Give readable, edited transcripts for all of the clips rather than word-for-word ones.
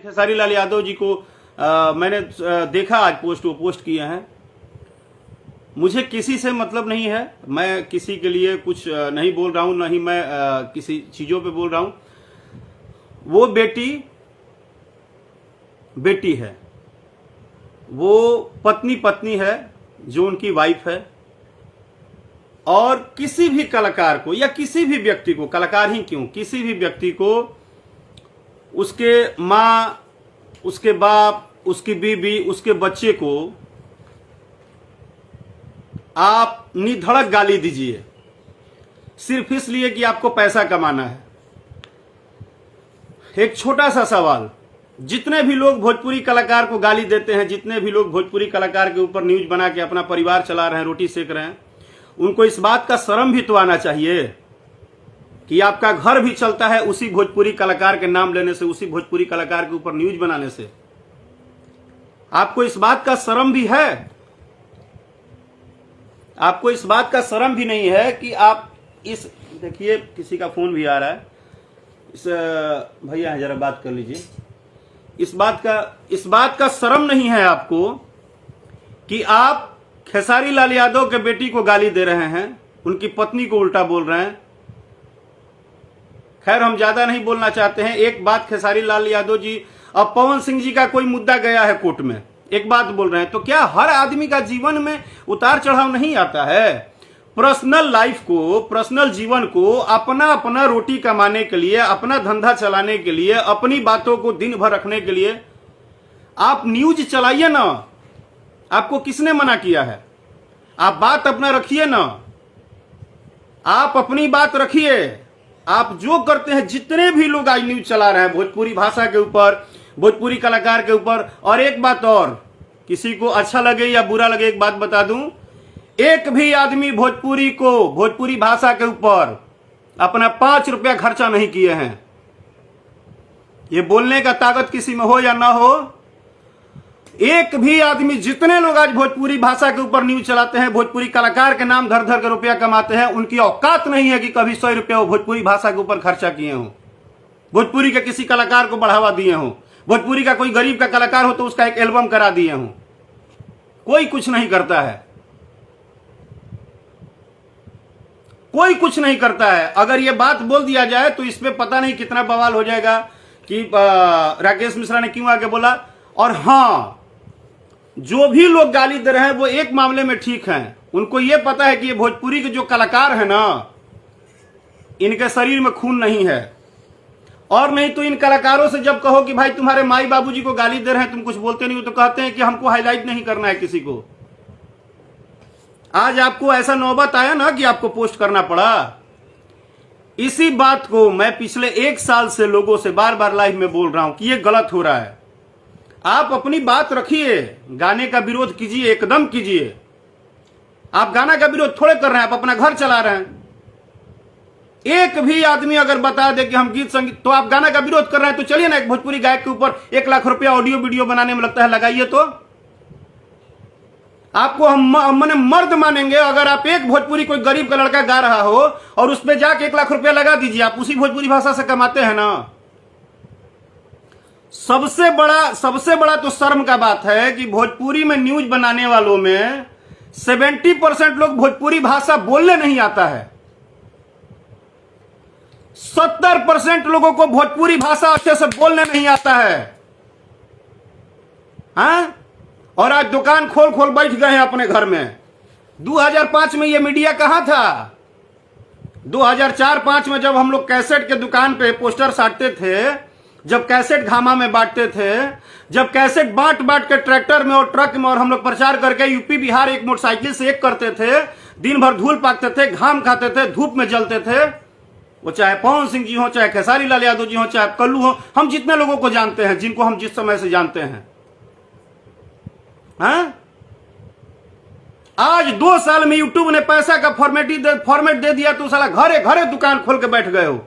खेसारी लाल यादव जी को मैंने देखा, आज वो पोस्ट किए हैं। मुझे किसी से मतलब नहीं है, मैं किसी के लिए कुछ नहीं बोल रहा हूं, नहीं मैं किसी चीजों पे बोल रहा हूं। वो बेटी है, वो पत्नी है जो उनकी वाइफ है। और किसी भी कलाकार को या किसी भी व्यक्ति को, कलाकार ही क्यों, किसी भी व्यक्ति को उसके माँ, उसके बाप, उसकी बीवी, उसके बच्चे को आप निधड़क गाली दीजिए सिर्फ इसलिए कि आपको पैसा कमाना है। एक छोटा सा सवाल, जितने भी लोग भोजपुरी कलाकार को गाली देते हैं, जितने भी लोग भोजपुरी कलाकार के ऊपर न्यूज बना के अपना परिवार चला रहे हैं, रोटी सेक रहे हैं, उनको इस बात का शर्म भी तो आना चाहिए कि आपका घर भी चलता है उसी भोजपुरी कलाकार के नाम लेने से, उसी भोजपुरी कलाकार के ऊपर न्यूज बनाने से। आपको इस बात का शर्म भी है? आपको इस बात का शर्म भी नहीं है कि आप इस, देखिए किसी का फोन भी आ रहा है, इस भैया है, जरा बात कर लीजिए। इस बात का शर्म नहीं है आपको कि आप खेसारी लाल यादव के बेटी को गाली दे रहे हैं, उनकी पत्नी को उल्टा बोल रहे हैं। खैर हम ज्यादा नहीं बोलना चाहते हैं। एक बात खेसारी लाल यादव जी, अब पवन सिंह जी का कोई मुद्दा गया है कोर्ट में, एक बात बोल रहे हैं, तो क्या हर आदमी का जीवन में उतार चढ़ाव नहीं आता है? पर्सनल लाइफ को, पर्सनल जीवन को अपना रोटी कमाने के लिए, अपना धंधा चलाने के लिए, अपनी बातों को दिन भर रखने के लिए आप न्यूज चलाइए ना। आपको किसने मना किया है? आप बात अपना रखिए ना, आप अपनी बात रखिए। आप जो करते हैं, जितने भी लोग आज न्यूज चला रहे हैं भोजपुरी भाषा के ऊपर, भोजपुरी कलाकार के ऊपर। और एक बात और, किसी को अच्छा लगे या बुरा लगे, एक बात बता दूं, एक भी आदमी भोजपुरी को, भोजपुरी भाषा के ऊपर अपना 5 रुपया खर्चा नहीं किए हैं। ये बोलने का ताकत किसी में हो या ना हो, एक भी आदमी, जितने लोग आज भोजपुरी भाषा के ऊपर न्यूज चलाते हैं, भोजपुरी कलाकार के नाम धर धर के रुपया कमाते हैं, उनकी औकात नहीं है कि कभी 100 रुपया वो भोजपुरी भाषा के ऊपर खर्चा किए हों, भोजपुरी के किसी कलाकार को बढ़ावा दिए हों, भोजपुरी का कोई गरीब का कलाकार हो तो उसका एक एल्बम करा दिए हों। कोई कुछ नहीं करता है, कोई कुछ नहीं करता है। अगर ये बात बोल दिया जाए तो इसमें पता नहीं कितना बवाल हो जाएगा कि राकेश मिश्रा ने क्यों आगे बोला। और हां, जो भी लोग गाली दे रहे हैं वो एक मामले में ठीक हैं, उनको ये पता है कि ये भोजपुरी के जो कलाकार हैं ना, इनके शरीर में खून नहीं है। और नहीं तो इन कलाकारों से जब कहो कि भाई तुम्हारे माई बाबूजी को गाली दे रहे हैं, तुम कुछ बोलते नहीं हो, तो कहते हैं कि हमको हाईलाइट नहीं करना है किसी को। आज आपको ऐसा नौबत आया ना कि आपको पोस्ट करना पड़ा। इसी बात को मैं पिछले 1 साल से लोगों से बार बार लाइव में बोल रहा हूं कि ये गलत हो रहा है। आप अपनी बात रखिए, गाने का विरोध कीजिए, एकदम कीजिए। आप गाना का विरोध थोड़े कर रहे हैं, आप अपना घर चला रहे हैं। एक भी आदमी अगर बता दे कि हम गीत संगीत, तो आप गाना का विरोध कर रहे हैं, तो चलिए ना एक भोजपुरी गायक के ऊपर 1 लाख रुपया ऑडियो वीडियो बनाने में लगता है, लगाइए। तो आपको हम मने मर्द मानेंगे अगर आप एक भोजपुरी कोई गरीब का लड़का गा रहा हो और उस पर जाके 1 लाख रुपया लगा दीजिए। आप उसी भोजपुरी भाषा से कमाते हैं ना। सबसे बड़ा तो शर्म का बात है कि भोजपुरी में न्यूज बनाने वालों में 70% लोग भोजपुरी भाषा बोलने नहीं आता है। 70% लोगों को भोजपुरी भाषा अच्छे से बोलने नहीं आता है। हाँ? और आज दुकान खोल खोल बैठ गए हैं अपने घर में। 2005 में ये मीडिया कहां था? 2004-5 में जब हम लोग कैसेट के दुकान पे पोस्टर साटते थे, जब कैसेट घामा में बांटते थे, जब कैसेट बांट के ट्रैक्टर में और ट्रक में और हम लोग प्रचार करके यूपी बिहार एक मोटरसाइकिल से एक करते थे, दिन भर धूल पाकते थे, घाम खाते थे, धूप में जलते थे। वो चाहे पवन सिंह जी हो, चाहे खेसारी लाल यादव जी हो, चाहे कल्लू हो, हम जितने लोगों को जानते हैं, जिनको हम जिस समय से जानते हैं। हाँ? आज 2 साल में यूट्यूब ने पैसा का फॉर्मेट दे दिया तो साला घरे घरे दुकान खोल के बैठ गए हो,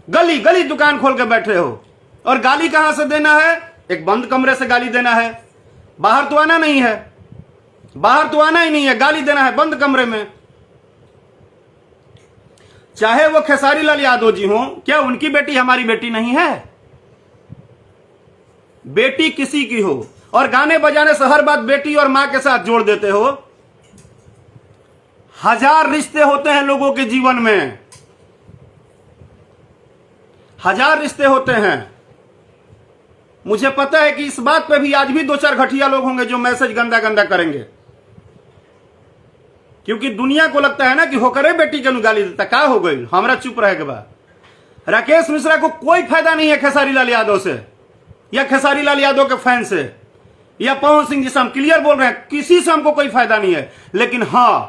गली गली दुकान खोल के बैठे हो। और गाली कहां से देना है? एक बंद कमरे से गाली देना है। बाहर तो आना नहीं है, बाहर तो आना ही नहीं है, गाली देना है बंद कमरे में। चाहे वो खेसारी लाल यादव जी हो, क्या उनकी बेटी हमारी बेटी नहीं है? बेटी किसी की हो और गाने बजाने से हर बात बेटी और मां के साथ जोड़ देते हो। हजार रिश्ते होते हैं लोगों के जीवन में, हजार रिश्ते होते हैं। मुझे पता है कि इस बात पे भी आज भी दो चार घटिया लोग होंगे जो मैसेज गंदा गंदा करेंगे, क्योंकि दुनिया को लगता है ना कि होकर बेटी के गाली देता, का हो गई, हमारा चुप रहे के बाद। राकेश मिश्रा को कोई फायदा नहीं है खेसारी लाल यादव से या खेसारी लाल यादव के फैन से या पवन सिंह जी से। हम क्लियर बोल रहे हैं, किसी से हमको कोई फायदा नहीं है। लेकिन हां,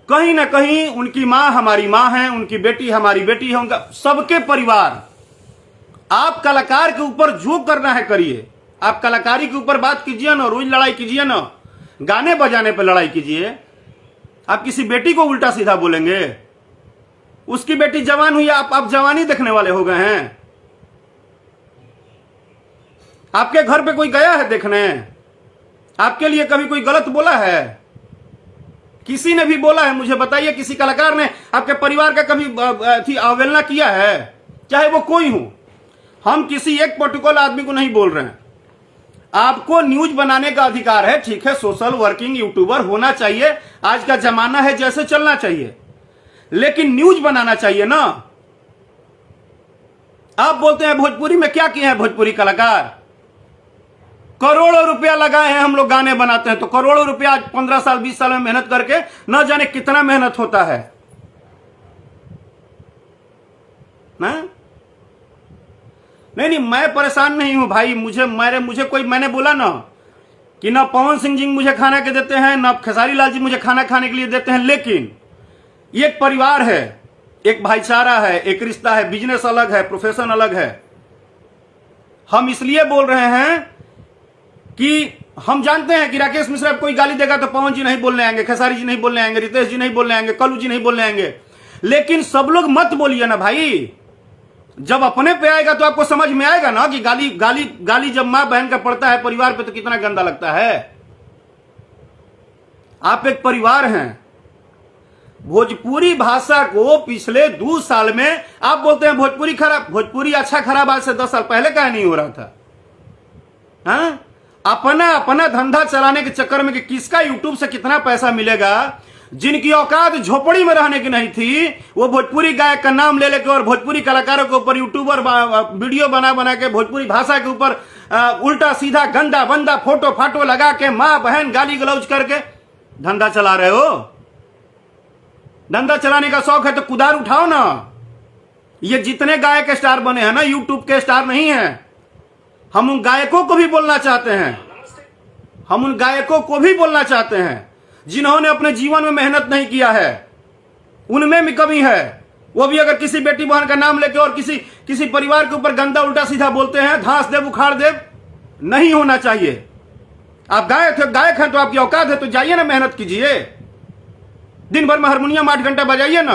कहीं ना कहीं उनकी मां हमारी मां है, उनकी बेटी हमारी बेटी है, उनका सबके परिवार। आप कलाकार के ऊपर जो करना है करिए, आप कलाकारी के ऊपर बात कीजिए ना, रोज लड़ाई कीजिए ना, गाने बजाने पर लड़ाई कीजिए। आप किसी बेटी को उल्टा सीधा बोलेंगे, उसकी बेटी जवान हुई, आप जवानी देखने वाले हो गए हैं। आपके घर पे कोई गया है देखने? आपके लिए कभी कोई गलत बोला है? किसी ने भी बोला है? मुझे बताइए, किसी कलाकार ने आपके परिवार का कभी अवहेलना किया है, चाहे वो कोई हो। हम किसी एक पर्टिकुलर आदमी को नहीं बोल रहे हैं। आपको न्यूज बनाने का अधिकार है, ठीक है, सोशल वर्किंग यूट्यूबर होना चाहिए, आज का जमाना है, जैसे चलना चाहिए, लेकिन न्यूज बनाना चाहिए ना। आप बोलते हैं भोजपुरी में क्या किए हैं भोजपुरी कलाकार? करोड़ों रुपया लगाए हैं, हम लोग गाने बनाते हैं तो करोड़ों रुपया 15 साल 20 साल में मेहनत करके, न जाने कितना मेहनत होता है ना? नहीं, मैं परेशान नहीं हूं भाई। मुझे कोई, मैंने बोला ना कि ना पवन सिंह जी मुझे खाना के देते हैं, ना खेसारी लाल जी मुझे खाना खाने के लिए देते हैं, लेकिन ये एक परिवार है, एक भाईचारा है, एक रिश्ता है, बिजनेस अलग है, प्रोफेशन अलग है। हम इसलिए बोल रहे हैं कि हम जानते हैं कि राकेश मिश्रा कोई गाली देगा तो पवन जी नहीं बोलने आएंगे, खेसारी जी नहीं बोलने आएंगे, रितेश जी नहीं बोलने आएंगे, कल्लू जी नहीं बोलने आएंगे। लेकिन सब लोग मत बोलिए ना भाई। जब अपने पे आएगा तो आपको समझ में आएगा ना कि गाली जब मां बहन का पड़ता है परिवार पे तो कितना गंदा लगता है। आप एक परिवार हैं। भोजपुरी भाषा को पिछले 2 साल में आप बोलते हैं भोजपुरी खराब, भोजपुरी अच्छा खराब आज से 10 साल पहले का नहीं हो रहा था। हाँ? अपना धंधा चलाने के चक्कर में कि किसका यूट्यूब से कितना पैसा मिलेगा, जिनकी औकात झोपड़ी में रहने की नहीं थी, वो भोजपुरी गायक का नाम ले लेके और भोजपुरी कलाकारों के ऊपर यूट्यूबर वीडियो बना के भोजपुरी भाषा के ऊपर उल्टा सीधा गंदा बंदा फोटो फाटो लगा के मां बहन गाली गलौज करके धंधा चला रहे हो। धंधा चलाने का शौक है तो कुदार उठाओ ना। ये जितने गायक स्टार बने हैं ना, यूट्यूब के स्टार नहीं है। हम उन गायकों को भी बोलना चाहते हैं, हम उन गायकों को भी बोलना चाहते हैं जिन्होंने अपने जीवन में मेहनत नहीं किया है, उनमें भी कमी है। वो भी अगर किसी बेटी बहन का नाम लेके और किसी परिवार के ऊपर गंदा उल्टा सीधा बोलते हैं, धांस देव उखाड़ देव, नहीं होना चाहिए। आप गायक हैं तो आपकी औकात है तो जाइए ना, मेहनत कीजिए। दिन भर में हारमोनियम 8 घंटा बजाइए ना।